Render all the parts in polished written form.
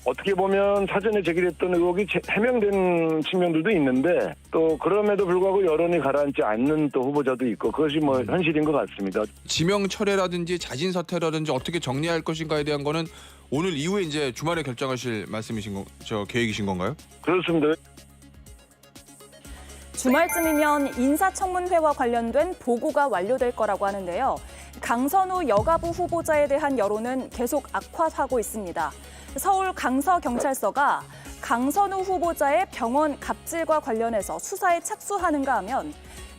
어떻게 보면 사전에 제기됐던 의혹이 해명된 측면들도 있는데 또 그럼에도 불구하고 여론이 가라앉지 않는 또 후보자도 있고 그것이 뭐 현실인 것 같습니다. 지명 철회라든지 자진 사퇴라든지 어떻게 정리할 것인가에 대한 거는 오늘 이후에 이제 주말에 결정하실 말씀이신 계획이신 건가요? 그렇습니다. 주말쯤이면 인사청문회와 관련된 보고가 완료될 거라고 하는데요. 강선우 여가부 후보자에 대한 여론은 계속 악화하고 있습니다. 서울 강서경찰서가 강선우 후보자의 병원 갑질과 관련해서 수사에 착수하는가 하면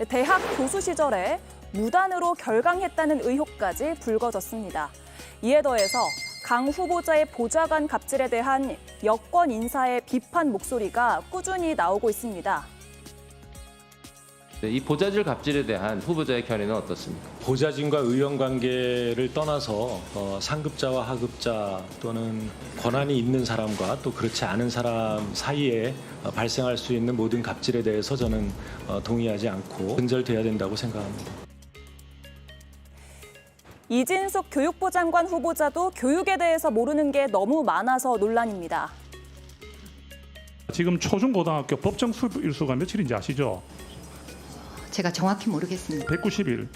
대학 교수 시절에 무단으로 결강했다는 의혹까지 불거졌습니다. 이에 더해서 강 후보자의 보좌관 갑질에 대한 여권 인사의 비판 목소리가 꾸준히 나오고 있습니다. 이 보좌질 갑질에 대한 후보자의 견해는 어떻습니까? 보좌진과 의원 관계를 떠나서 상급자와 하급자 또는 권한이 있는 사람과 또 그렇지 않은 사람 사이에 발생할 수 있는 모든 갑질에 대해서 저는 동의하지 않고 근절돼야 된다고 생각합니다. 이진숙 교육부 장관 후보자도 교육에 대해서 모르는 게 너무 많아서 논란입니다. 지금 초중고등학교 법정 수일수가 며칠인지 아시죠? 제가 정확히 모르겠습니다. 190일.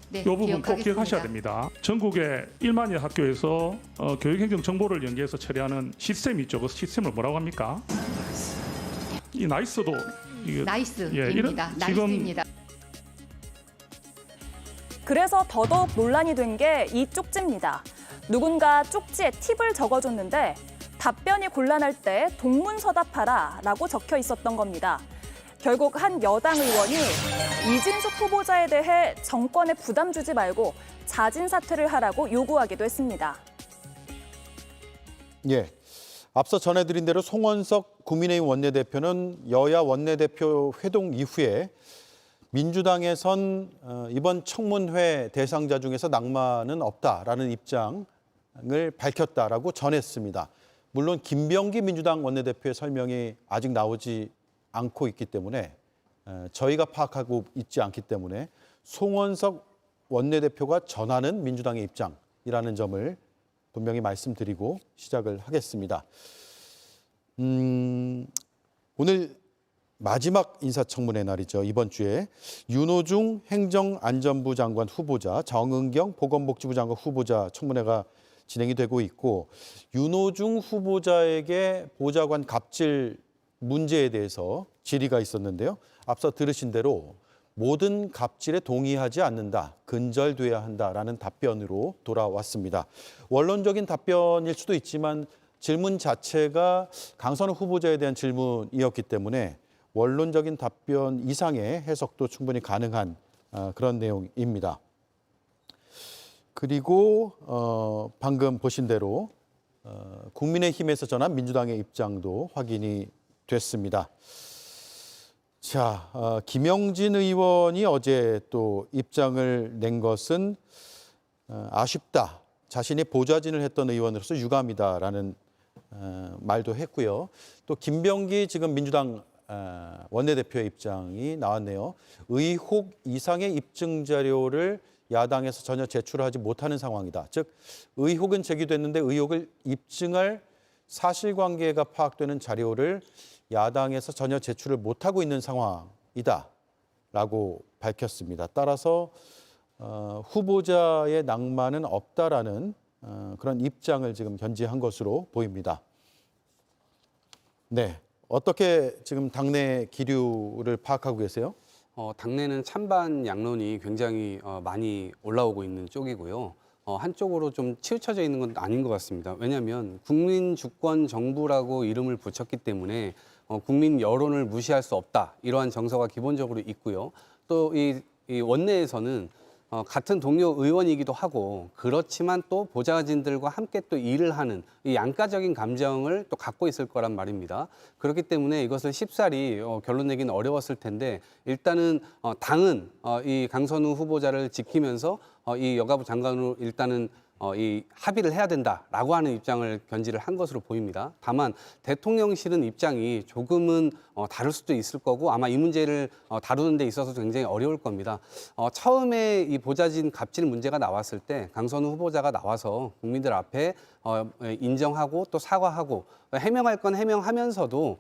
네, 이 부분 꼭 기억하겠습니다. 기억하셔야 됩니다. 전국의 1만여 학교에서 교육행정 정보를 연계해서 처리하는 시스템이 있죠. 그 시스템을 뭐라고 합니까? 이 나이스도 나이스입니다. 나이스입니다. 그래서 더더욱 논란이 된 게 이 쪽지입니다. 누군가 쪽지에 팁을 적어줬는데 답변이 곤란할 때 동문서답하라 라고 적혀 있었던 겁니다. 결국 한 여당 의원이 이진숙 후보자에 대해 정권에 부담 주지 말고 자진 사퇴를 하라고 요구하기도 했습니다. 예, 앞서 전해드린 대로 송원석 국민의힘 원내대표는 여야 원내대표 회동 이후에 민주당에선 이번 청문회 대상자 중에서 낭만은 없다라는 입장을 밝혔다라고 전했습니다. 물론 김병기 민주당 원내대표의 설명이 아직 나오지 않고 있기 때문에 저희가 파악하고 있지 않기 때문에 송원석 원내대표가 전하는 민주당의 입장이라는 점을 분명히 말씀드리고 시작을 하겠습니다. 오늘 마지막 인사청문회 날이죠. 이번 주에 윤호중 행정안전부 장관 후보자, 정은경 보건복지부 장관 후보자 청문회가 진행이 되고 있고 윤호중 후보자에게 보좌관 갑질 문제에 대해서 질의가 있었는데요. 앞서 들으신 대로 모든 갑질에 동의하지 않는다, 근절돼야 한다라는 답변으로 돌아왔습니다. 원론적인 답변일 수도 있지만 질문 자체가 강선우 후보자에 대한 질문이었기 때문에 원론적인 답변 이상의 해석도 충분히 가능한 그런 내용입니다. 그리고 방금 보신 대로 국민의힘에서 전한 민주당의 입장도 확인이 됐습니다. 자, 김영진 의원이 어제 또 입장을 낸 것은 아쉽다. 자신이 보좌진을 했던 의원으로서 유감이다라는 말도 했고요. 또 김병기 지금 민주당 원내대표의 입장이 나왔네요. 의혹 이상의 입증 자료를 야당에서 전혀 제출하지 못하는 상황이다. 즉 의혹은 제기됐는데 의혹을 입증할 사실관계가 파악되는 자료를 야당에서 전혀 제출을 못하고 있는 상황이다라고 밝혔습니다. 따라서 후보자의 낭만은 없다라는 그런 입장을 지금 견지한 것으로 보입니다. 네, 어떻게 지금 당내 기류를 파악하고 계세요? 당내는 찬반 양론이 굉장히 많이 올라오고 있는 쪽이고요. 한쪽으로 좀 치우쳐져 있는 건 아닌 것 같습니다. 왜냐하면 국민 주권 정부라고 이름을 붙였기 때문에 국민 여론을 무시할 수 없다. 이러한 정서가 기본적으로 있고요. 또 이 원내에서는 같은 동료 의원이기도 하고 그렇지만 또 보좌진들과 함께 또 일을 하는 이 양가적인 감정을 또 갖고 있을 거란 말입니다. 그렇기 때문에 이것을 쉽사리 결론 내기는 어려웠을 텐데 일단은 당은 이 강선우 후보자를 지키면서 이 여가부 장관으로 일단은 이 합의를 해야 된다라고 하는 입장을 견지를 한 것으로 보입니다. 다만 대통령실은 입장이 조금은 다를 수도 있을 거고 아마 이 문제를 다루는 데 있어서 굉장히 어려울 겁니다. 처음에 이 보좌진 갑질 문제가 나왔을 때 강선우 후보자가 나와서 국민들 앞에 인정하고 또 사과하고 해명할 건 해명하면서도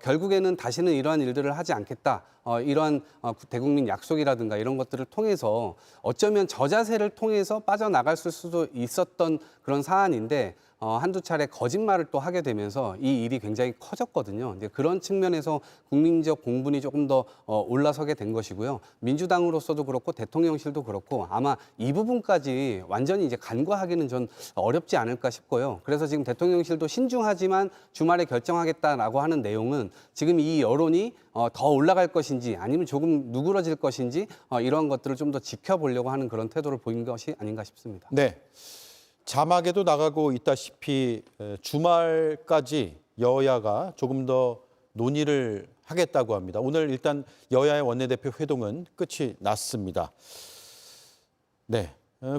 결국에는 다시는 이러한 일들을 하지 않겠다. 이러한 대국민 약속이라든가 이런 것들을 통해서 어쩌면 저자세를 통해서 빠져나갈 수도 있었던 그런 사안인데 한두 차례 거짓말을 또 하게 되면서 이 일이 굉장히 커졌거든요. 이제 그런 측면에서 국민적 공분이 조금 더 올라서게 된 것이고요. 민주당으로서도 그렇고 대통령실도 그렇고 아마 이 부분까지 완전히 이제 간과하기는 전 어렵지 않을까 싶고요. 그래서 지금 대통령실도 신중하지만 주말에 결정하겠다라고 하는 내용은 지금 이 여론이 더 올라갈 것인지 아니면 조금 누그러질 것인지 이런 것들을 좀 더 지켜보려고 하는 그런 태도를 보인 것이 아닌가 싶습니다. 네. 자막에도 나가고 있다시피 주말까지 여야가 조금 더 논의를 하겠다고 합니다. 오늘 일단 여야의 원내대표 회동은 끝이 났습니다. 네,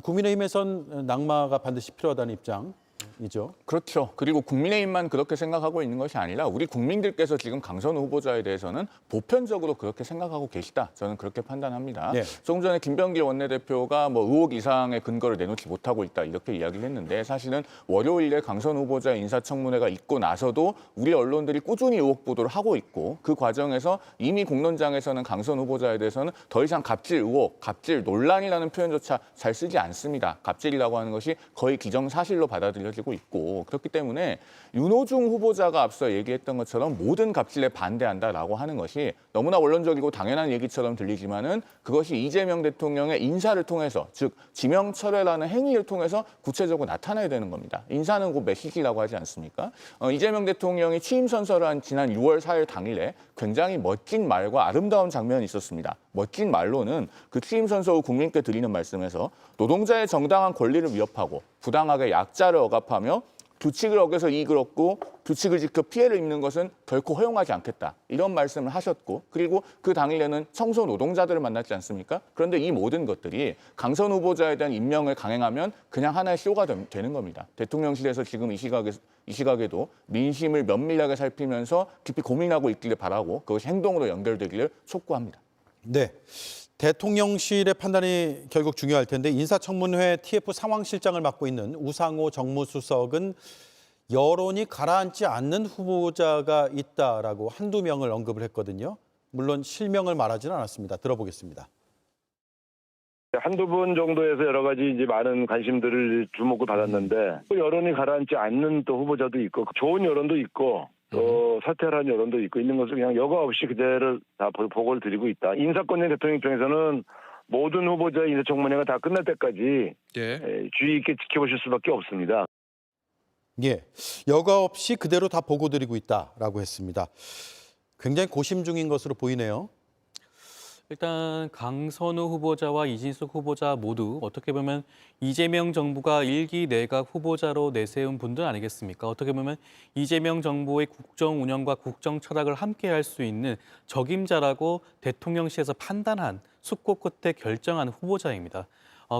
국민의힘에선 낙마가 반드시 필요하다는 입장이죠. 그렇죠. 그리고 국민의힘만 그렇게 생각하고 있는 것이 아니라 우리 국민들께서 지금 강선우 후보자에 대해서는 보편적으로 그렇게 생각하고 계시다. 저는 그렇게 판단합니다. 네. 조금 전에 김병길 원내대표가 뭐 의혹 이상의 근거를 내놓지 못하고 있다 이렇게 이야기를 했는데 사실은 월요일에 강선우 후보자의 인사청문회가 있고 나서도 우리 언론들이 꾸준히 의혹 보도를 하고 있고 그 과정에서 이미 공론장에서는 강선우 후보자에 대해서는 더 이상 갑질 의혹, 갑질 논란이라는 표현조차 잘 쓰지 않습니다. 갑질이라고 하는 것이 거의 기정사실로 받아들여지고 있고 그렇기 때문에 윤호중 후보자가 앞서 얘기했던 것처럼 모든 갑질에 반대한다라고 하는 것이 너무나 원론적이고 당연한 얘기처럼 들리지만은 그것이 이재명 대통령의 인사를 통해서 즉 지명 철회라는 행위를 통해서 구체적으로 나타나야 되는 겁니다. 인사는 곧 메시지라고 하지 않습니까? 이재명 대통령이 취임 선서를 한 지난 6월 4일 당일에 굉장히 멋진 말과 아름다운 장면이 있었습니다. 멋진 말로는 그 취임 선서 후 국민께 드리는 말씀에서 노동자의 정당한 권리를 위협하고 부당하게 약자를 억압하며 규칙을 어겨서 이익을 얻고 규칙을 지켜 피해를 입는 것은 결코 허용하지 않겠다. 이런 말씀을 하셨고 그리고 그 당일에는 청소 노동자들을 만났지 않습니까? 그런데 이 모든 것들이 강선 후보자에 대한 임명을 강행하면 그냥 하나의 쇼가 되는 겁니다. 대통령실에서 지금 이 시각에도 민심을 면밀하게 살피면서 깊이 고민하고 있기를 바라고 그것이 행동으로 연결되기를 촉구합니다. 네. 대통령실의 판단이 결국 중요할 텐데 인사청문회 TF 상황실장을 맡고 있는 우상호 정무수석은 여론이 가라앉지 않는 후보자가 있다라고 한두 명을 언급을 했거든요. 물론 실명을 말하지는 않았습니다. 들어보겠습니다. 한두 분 정도에서 여러 가지 이제 많은 관심들을 주목을 받았는데 또 여론이 가라앉지 않는 또 후보자도 있고 좋은 여론도 있고 또 사퇴하라는 여론도 있고 있는 것을 그냥 여과 없이 그대로 다 보고를 드리고 있다. 인사권자 대통령 입장에서는 모든 후보자의 인사청문회가 다 끝날 때까지 주의 있게 지켜보실 수밖에 없습니다. 예, 여과 없이 그대로 다 보고 드리고 있다라고 했습니다. 굉장히 고심 중인 것으로 보이네요. 일단 강선우 후보자와 이진숙 후보자 모두 어떻게 보면 이재명 정부가 1기 내각 후보자로 내세운 분들 아니겠습니까? 어떻게 보면 이재명 정부의 국정 운영과 국정 철학을 함께 할 수 있는 적임자라고 대통령실에서 판단한 숙고 끝에 결정한 후보자입니다.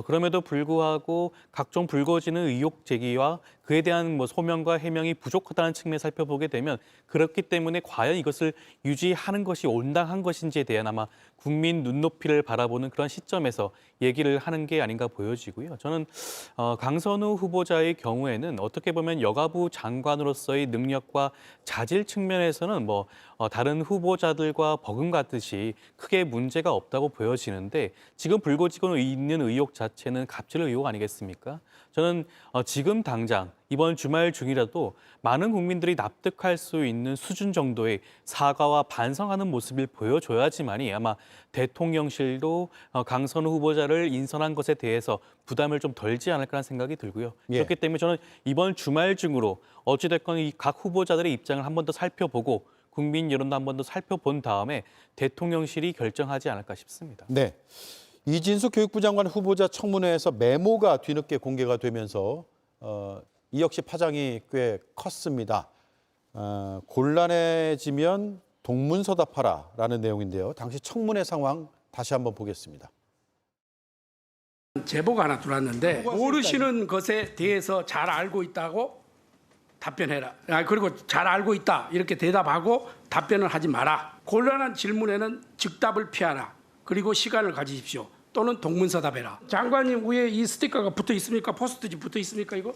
그럼에도 불구하고 각종 불거지는 의혹 제기와 그에 대한 소명과 해명이 부족하다는 측면을 살펴보게 되면 그렇기 때문에 과연 이것을 유지하는 것이 온당한 것인지에 대한 아마 국민 눈높이를 바라보는 그런 시점에서 얘기를 하는 게 아닌가 보여지고요. 저는 강선우 후보자의 경우에는 어떻게 보면 여가부 장관으로서의 능력과 자질 측면에서는 다른 후보자들과 버금가듯이 크게 문제가 없다고 보여지는데 지금 불거지고 있는 의혹 자체는 갑질 의혹 아니겠습니까? 저는 지금 당장 이번 주말 중이라도 많은 국민들이 납득할 수 있는 수준 정도의 사과와 반성하는 모습을 보여줘야지만이 아마 대통령실도 강선우 후보자를 인선한 것에 대해서 부담을 좀 덜지 않을까라는 생각이 들고요. 그렇기 때문에 저는 이번 주말 중으로 어찌됐건 이 각 후보자들의 입장을 한 번 더 살펴보고 국민 여론도 한 번 더 살펴본 다음에 대통령실이 결정하지 않을까 싶습니다. 네. 이진숙 교육부 장관 후보자 청문회에서 메모가 뒤늦게 공개가 되면서 이 역시 파장이 꽤 컸습니다. 곤란해지면 동문서답하라라는 내용인데요. 당시 청문회 상황 다시 한번 보겠습니다. 제보가 하나 들어왔는데 모르시는 것에 대해서 잘 알고 있다고 답변해라. 그리고 잘 알고 있다 이렇게 대답하고 답변을 하지 마라. 곤란한 질문에는 즉답을 피하라. 그리고 시간을 가지십시오. 또는 동문서답해라. 장관님 위에 이 스티커가 붙어 있습니까? 포스트잇 붙어 있습니까 이거?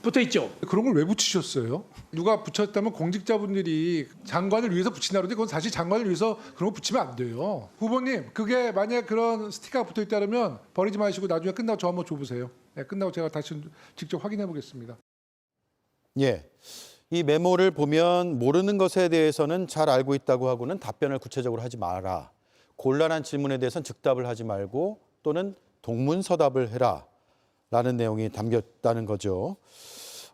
붙어 있죠. 그런 걸 왜 붙이셨어요? 누가 붙였다면 공직자분들이 장관을 위해서 붙인다 그러는데 그건 사실 장관을 위해서 그런 거 붙이면 안 돼요. 후보님, 그게 만약에 그런 스티커가 붙어 있다면 버리지 마시고 나중에 끝나고 저 한번 줘보세요. 네, 끝나고 제가 다시 직접 확인해 보겠습니다. 예. 이 메모를 보면 모르는 것에 대해서는 잘 알고 있다고 하고는 답변을 구체적으로 하지 마라. 곤란한 질문에 대해서는 즉답을 하지 말고 또는 동문서답을 해라. 라는 내용이 담겼다는 거죠.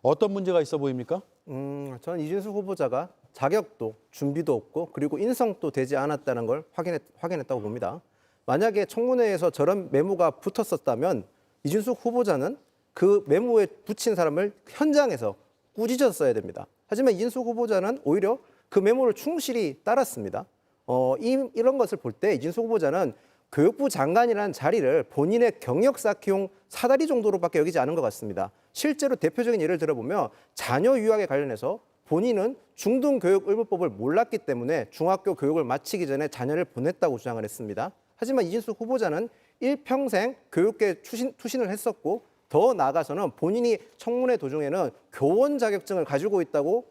어떤 문제가 있어 보입니까? 저는 이준석 후보자가 자격도 준비도 없고 그리고 인성도 되지 않았다는 걸 확인했다고 봅니다. 만약에 청문회에서 저런 메모가 붙었었다면 이준석 후보자는 그 메모에 붙인 사람을 현장에서 꾸짖었어야 됩니다. 하지만 이준석 후보자는 오히려 그 메모를 충실히 따랐습니다. 이런 것을 볼 때 이준석 후보자는 교육부 장관이라는 자리를 본인의 경력 쌓기용 사다리 정도로밖에 여기지 않은 것 같습니다. 실제로 대표적인 예를 들어보면 자녀 유학에 관련해서 본인은 중등교육의무법을 몰랐기 때문에 중학교 교육을 마치기 전에 자녀를 보냈다고 주장을 했습니다. 하지만 이준석 후보자는 일평생 교육계 투신을 했었고 더 나아가서는 본인이 청문회 도중에는 교원 자격증을 가지고 있다고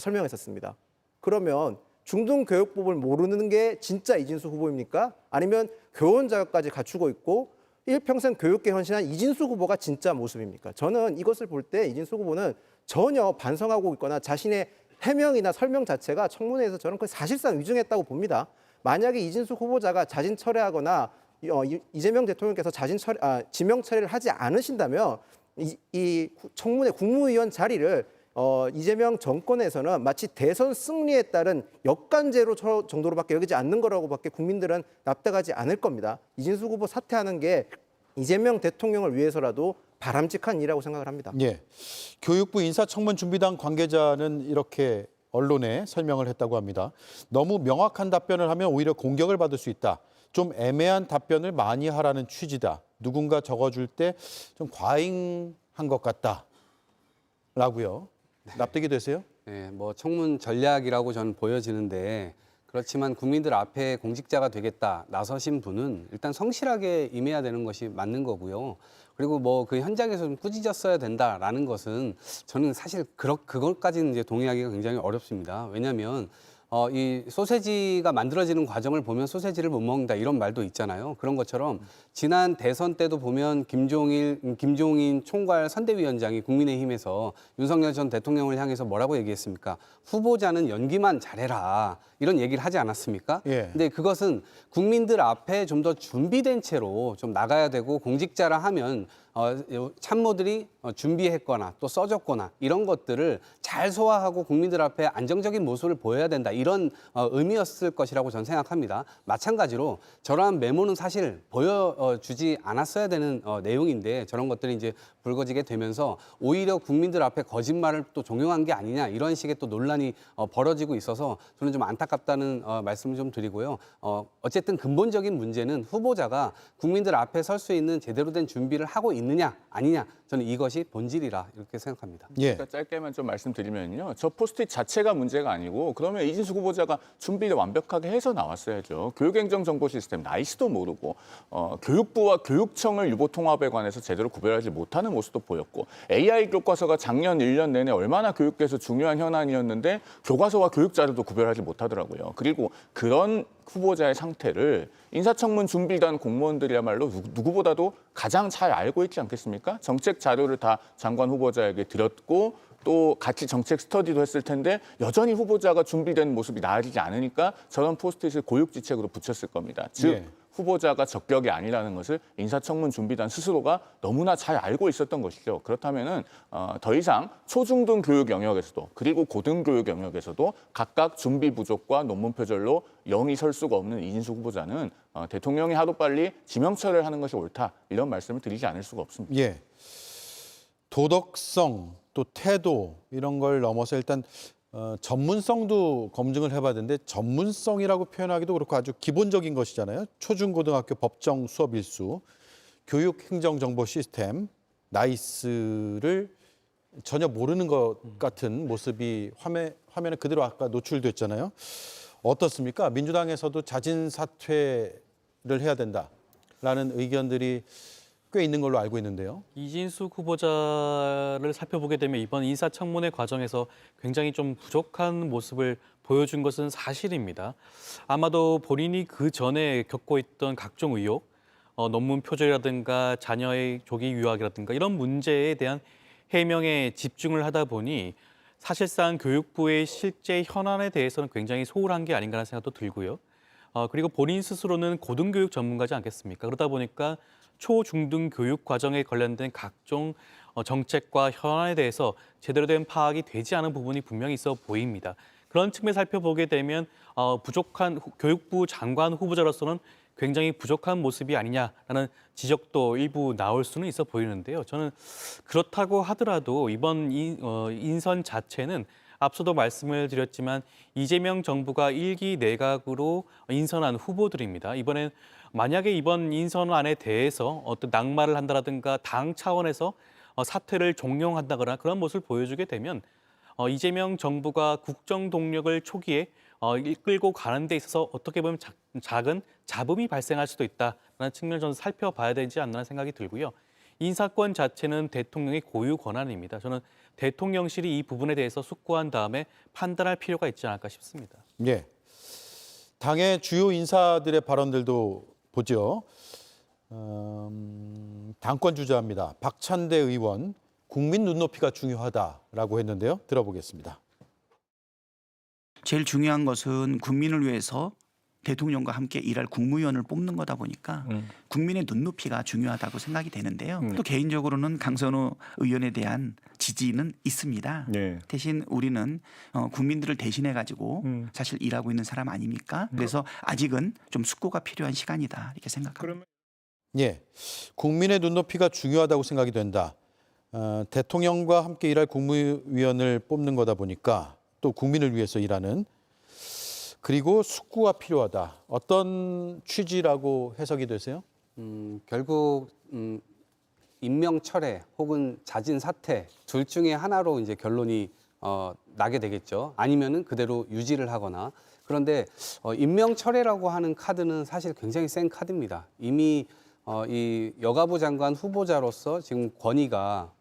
설명했었습니다. 그러면 중등교육법을 모르는 게 진짜 이준석 후보입니까? 아니면 교원 자격까지 갖추고 있고 일평생 교육계 헌신한 이준석 후보가 진짜 모습입니까? 저는 이것을 볼 때 이준석 후보는 전혀 반성하고 있거나 자신의 해명이나 설명 자체가 청문회에서 저는 그 사실상 위증했다고 봅니다. 만약에 이준석 후보자가 자진 철회하거나 이재명 대통령께서 지명 처리를 하지 않으신다면 이 청문회 국무위원 자리를 이재명 정권에서는 마치 대선 승리에 따른 역관제로 정도로밖에 여기지 않는 거라고밖에 국민들은 납득하지 않을 겁니다. 이준석 후보 사퇴하는 게 이재명 대통령을 위해서라도 바람직한 일이라고 생각을 합니다. 예. 교육부 인사청문준비단 관계자는 이렇게 언론에 설명을 했다고 합니다. 너무 명확한 답변을 하면 오히려 공격을 받을 수 있다. 좀 애매한 답변을 많이 하라는 취지다. 누군가 적어줄 때 좀 과잉한 것 같다라고요. 납득이 되세요? 네, 뭐 청문 전략이라고 저는 보여지는데 그렇지만 국민들 앞에 공직자가 되겠다 나서신 분은 일단 성실하게 임해야 되는 것이 맞는 거고요. 그리고 뭐 그 현장에서 좀 꾸짖었어야 된다라는 것은 저는 사실 그것까지는 이제 동의하기가 굉장히 어렵습니다. 왜냐하면 이 소세지가 만들어지는 과정을 보면 소세지를 못 먹는다 이런 말도 있잖아요. 그런 것처럼 지난 대선 때도 보면 김종인 총괄 선대위원장이 국민의힘에서 윤석열 전 대통령을 향해서 뭐라고 얘기했습니까? 후보자는 연기만 잘해라 이런 얘기를 하지 않았습니까? 예. 근데 그것은 국민들 앞에 좀 더 준비된 채로 좀 나가야 되고 공직자라 하면 참모들이 준비했거나 또 써줬거나 이런 것들을 잘 소화하고 국민들 앞에 안정적인 모습을 보여야 된다. 이런 의미였을 것이라고 저는 생각합니다. 마찬가지로 저러한 메모는 사실 보여주지 않았어야 되는 내용인데 저런 것들이 이제 불거지게 되면서 오히려 국민들 앞에 거짓말을 또 종용한 게 아니냐 이런 식의 또 논란이 벌어지고 있어서 저는 좀 안타깝다는 말씀을 좀 드리고요. 어쨌든 근본적인 문제는 후보자가 국민들 앞에 설 수 있는 제대로 된 준비를 하고 있느냐 아니냐 저는 이것이 본질이라 이렇게 생각합니다. 예. 그러니까 짧게만 좀 말씀드리면요. 저 포스트잇 자체가 문제가 아니고 그러면 이진숙 후보자가 준비를 완벽하게 해서 나왔어야죠. 교육행정정보 시스템 나이스도 모르고 교육부와 교육청을 유보통합에 관해서 제대로 구별하지 못하는 모습도 보였고 AI 교과서가 작년 1년 내내 얼마나 교육계에서 중요한 현안이었는데 교과서와 교육자료도 구별하지 못하더라고요. 그리고 그런 후보자의 상태를 인사청문 준비단 공무원들이야말로 누구보다도 가장 잘 알고 있지 않겠습니까? 정책 자료를 다 장관 후보자에게 드렸고 또 같이 정책 스터디도 했을 텐데 여전히 후보자가 준비된 모습이 나아지지 않으니까 저런 포스트잇을 고육지책으로 붙였을 겁니다. 즉 예. 후보자가 적격이 아니라는 것을 인사청문 준비단 스스로가 너무나 잘 알고 있었던 것이죠. 그렇다면은 더 이상 초중등 교육 영역에서도 그리고 고등교육 영역에서도 각각 준비 부족과 논문 표절로 영이 설 수가 없는 이진숙 후보자는 대통령이 하루빨리 지명처리를 하는 것이 옳다 이런 말씀을 드리지 않을 수가 없습니다. 예. 도덕성 또 태도 이런 걸 넘어서 일단 전문성도 검증을 해봐야 되는데 전문성이라고 표현하기도 그렇고 아주 기본적인 것이잖아요. 초중고등학교 법정 수업 일수, 교육행정정보 시스템, 나이스를 전혀 모르는 것 같은 모습이 화면에 그대로 아까 노출됐잖아요. 어떻습니까? 민주당에서도 자진 사퇴를 해야 된다라는 의견들이 꽤 있는 걸로 알고 있는데요. 이진숙 후보자를 살펴보게 되면 이번 인사청문회 과정에서 굉장히 좀 부족한 모습을 보여준 것은 사실입니다. 아마도 본인이 그 전에 겪고 있던 각종 의혹, 논문 표절이라든가 자녀의 조기 유학이라든가 이런 문제에 대한 해명에 집중을 하다 보니 사실상 교육부의 실제 현안에 대해서는 굉장히 소홀한 게 아닌가라는 생각도 들고요. 그리고 본인 스스로는 고등교육 전문가지 않겠습니까? 그러다 보니까 초, 중등 교육 과정에 관련된 각종 정책과 현안에 대해서 제대로 된 파악이 되지 않은 부분이 분명히 있어 보입니다. 그런 측면을 살펴보게 되면 부족한 교육부 장관 후보자로서는 굉장히 부족한 모습이 아니냐라는 지적도 일부 나올 수는 있어 보이는데요. 저는 그렇다고 하더라도 이번 인선 자체는 앞서도 말씀을 드렸지만 이재명 정부가 1기 내각으로 인선한 후보들입니다. 이번엔 만약에 이번 인선안에 대해서 어떤 낙마를 한다라든가 당 차원에서 사퇴를 종용한다거나 그런 모습을 보여주게 되면 이재명 정부가 국정 동력을 초기에 이끌고 가는 데 있어서 어떻게 보면 작은 잡음이 발생할 수도 있다라는 측면을 저는 살펴봐야 되지 않나 생각이 들고요. 인사권 자체는 대통령의 고유 권한입니다. 저는 대통령실이 이 부분에 대해서 숙고한 다음에 판단할 필요가 있지 않을까 싶습니다. 예. 당의 주요 인사들의 발언들도 보죠. 당권 주자입니다. 박찬대 의원, 국민 눈높이가 중요하다라고 했는데요. 들어보겠습니다. 제일 중요한 것은 국민을 위해서 대통령과 함께 일할 국무위원을 뽑는 거다 보니까 국민의 눈높이가 중요하다고 생각이 되는데요. 또 개인적으로는 강선우 의원에 대한 지지는 있습니다. 네. 대신 우리는 국민들을 대신해 가지고 사실 일하고 있는 사람 아닙니까? 그래서 아직은 좀 숙고가 필요한 시간이다 이렇게 생각합니다. 예, 국민의 눈높이가 중요하다고 생각이 된다. 대통령과 함께 일할 국무위원을 뽑는 거다 보니까 또 국민을 위해서 일하는, 그리고 숙고가 필요하다. 어떤 취지라고 해석이 되세요? 결국 임명 철회 혹은 자진 사퇴 둘 중에 하나로 이제 결론이 나게 되겠죠. 아니면은 그대로 유지를 하거나. 그런데 임명 철회라고 하는 카드는 사실 굉장히 센 카드입니다. 이미 이 여가부 장관 후보자로서 지금 권위가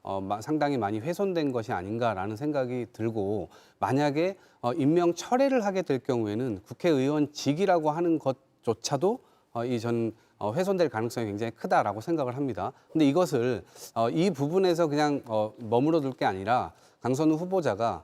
상당히 많이 훼손된 것이 아닌가라는 생각이 들고, 만약에 임명 철회를 하게 될 경우에는 국회의원직이라고 하는 것조차도 훼손될 가능성이 굉장히 크다라고 생각을 합니다. 근데 이것을 이 부분에서 그냥 머무러둘 게 아니라 강선우 후보자가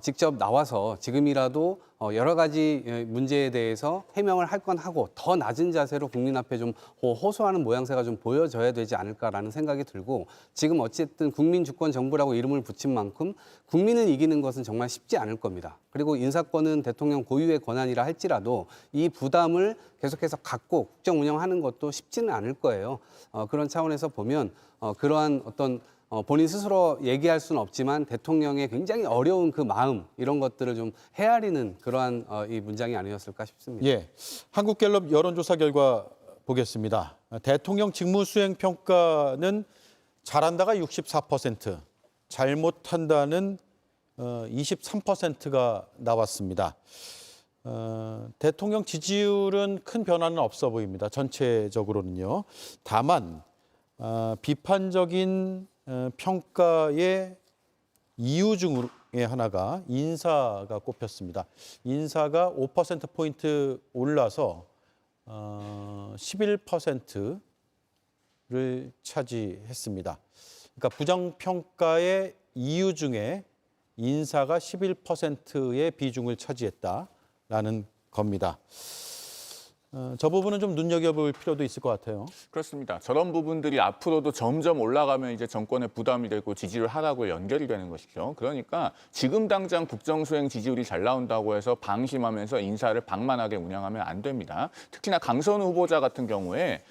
직접 나와서 지금이라도 여러 가지 문제에 대해서 해명을 할 건 하고 더 낮은 자세로 국민 앞에 좀 호소하는 모양새가 좀 보여져야 되지 않을까라는 생각이 들고, 지금 어쨌든 국민 주권 정부라고 이름을 붙인 만큼 국민을 이기는 것은 정말 쉽지 않을 겁니다. 그리고 인사권은 대통령 고유의 권한이라 할지라도 이 부담을 계속해서 갖고 국정 운영하는 것도 쉽지는 않을 거예요. 그런 차원에서 보면 그러한 어떤 본인 스스로 얘기할 수는 없지만 대통령의 굉장히 어려운 그 마음, 이런 것들을 좀 헤아리는 그러한 이 문장이 아니었을까 싶습니다. 예, 한국갤럽 여론조사 결과 보겠습니다. 대통령 직무수행 평가는 잘한다가 64%, 잘못한다는 23%가 나왔습니다. 대통령 지지율은 큰 변화는 없어 보입니다. 전체적으로는요. 다만 비판적인 평가의 이유 중에 하나가 인사가 꼽혔습니다. 인사가 5%포인트 올라서 11%를 차지했습니다. 그러니까 부정평가의 이유 중에 인사가 11%의 비중을 차지했다라는 겁니다. 저 부분은 좀 눈여겨볼 필요도 있을 것 같아요. 그렇습니다. 저런 부분들이 앞으로도 점점 올라가면 이제 정권에 부담이 되고 지지를 하라고 연결이 되는 것이죠. 그러니까 지금 당장 국정수행 지지율이 잘 나온다고 해서 방심하면서 인사를 방만하게 운영하면 안 됩니다. 특히나 강선우 후보자 같은 경우에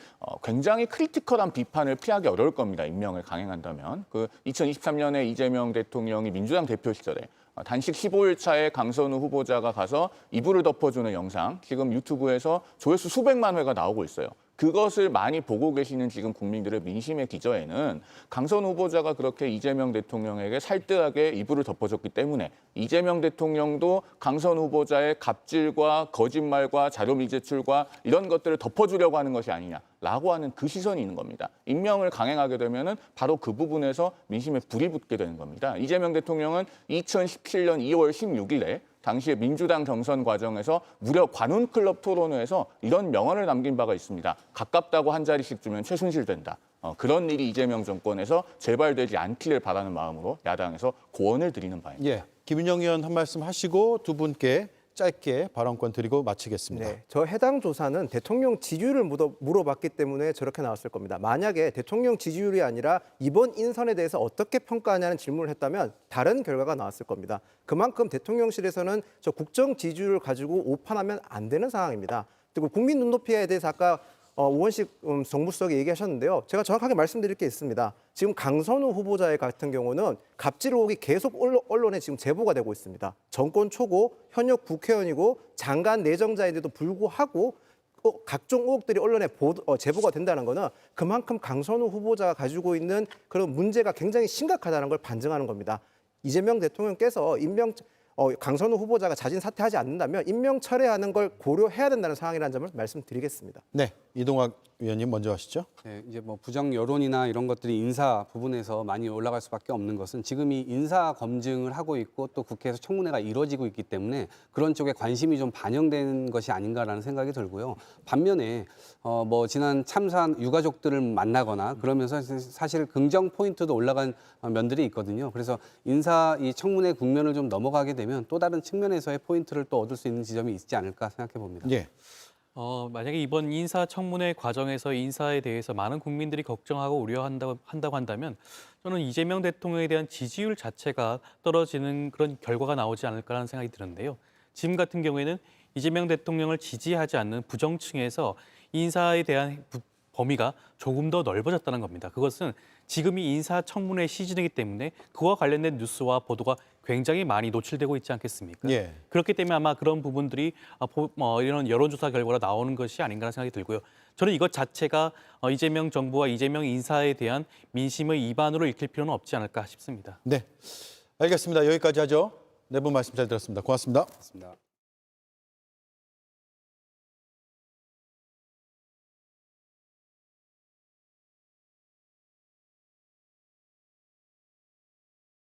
굉장히 크리티컬한 비판을 피하기 어려울 겁니다. 임명을 강행한다면. 2023년에 이재명 대통령이 민주당 대표 시절에 단식 15일 차에 강선우 후보자가 가서 이불을 덮어주는 영상, 지금 유튜브에서 조회수 수백만 회가 나오고 있어요. 그것을 많이 보고 계시는 지금 국민들의 민심의 기저에는 강선우 후보자가 그렇게 이재명 대통령에게 살뜰하게 이불을 덮어줬기 때문에 이재명 대통령도 강선우 후보자의 갑질과 거짓말과 자료 미제출과 이런 것들을 덮어주려고 하는 것이 아니냐라고 하는 그 시선이 있는 겁니다. 임명을 강행하게 되면은 바로 그 부분에서 민심에 불이 붙게 되는 겁니다. 이재명 대통령은 2017년 2월 16일에 당시에 민주당 경선 과정에서 무려 관훈클럽 토론회에서 이런 명언을 남긴 바가 있습니다. 가깝다고 한 자리씩 주면 최순실 된다. 그런 일이 이재명 정권에서 재발되지 않기를 바라는 마음으로 야당에서 고언을 드리는 바입니다. 예, 김윤영 의원 한 말씀 하시고 두 분께 짧게 발언권 드리고 마치겠습니다. 네, 저 해당 조사는 대통령 지지율을 물어봤기 때문에 저렇게 나왔을 겁니다. 만약에 대통령 지지율이 아니라 이번 인선에 대해서 어떻게 평가하냐는 질문을 했다면 다른 결과가 나왔을 겁니다. 그만큼 대통령실에서는 저 국정 지지율을 가지고 오판하면 안 되는 상황입니다. 그리고 국민 눈높이에 대해서 아까 우원식 정무수석이 얘기하셨는데요. 제가 정확하게 말씀드릴 게 있습니다. 지금 강선우 후보자 같은 경우는 갑질 의혹이 계속 언론에 지금 제보가 되고 있습니다. 정권 초고, 현역 국회의원이고 장관 내정자인데도 불구하고 각종 의혹들이 언론에 제보가 된다는 거는 그만큼 강선우 후보자가 가지고 있는 그런 문제가 굉장히 심각하다는 걸 반증하는 겁니다. 이재명 대통령께서 강선우 후보자가 자진 사퇴하지 않는다면 임명 철회하는 걸 고려해야 된다는 상황이라는 점을 말씀드리겠습니다. 네, 이동학 위원님 먼저 하시죠. 네, 이제 뭐 부정 여론이나 이런 것들이 인사 부분에서 많이 올라갈 수밖에 없는 것은 지금이 인사 검증을 하고 있고 또 국회에서 청문회가 이루어지고 있기 때문에 그런 쪽에 관심이 좀 반영된 것이 아닌가라는 생각이 들고요. 반면에 뭐 지난 참사한 유가족들을 만나거나 그러면서 사실 긍정 포인트도 올라간 면들이 있거든요. 그래서 인사 이 청문회 국면을 좀 넘어가게 되면 또 다른 측면에서의 포인트를 또 얻을 수 있는 지점이 있지 않을까 생각해 봅니다. 예. 만약에 이번 인사청문회 과정에서 인사에 대해서 많은 국민들이 걱정하고 우려한다고 한다면 저는 이재명 대통령에 대한 지지율 자체가 떨어지는 그런 결과가 나오지 않을까라는 생각이 드는데요. 지금 같은 경우에는 이재명 대통령을 지지하지 않는 부정층에서 인사에 대한 범위가 조금 더 넓어졌다는 겁니다. 그것은 지금이 인사청문회 시즌이기 때문에 그와 관련된 뉴스와 보도가 굉장히 많이 노출되고 있지 않겠습니까? 예. 그렇기 때문에 아마 그런 부분들이 이런 여론조사 결과로 나오는 것이 아닌가 생각이 들고요. 저는 이것 자체가 이재명 정부와 이재명 인사에 대한 민심의 이반으로 읽힐 필요는 없지 않을까 싶습니다. 네, 알겠습니다. 여기까지 하죠. 네 분 말씀 잘 들었습니다. 고맙습니다. 고맙습니다.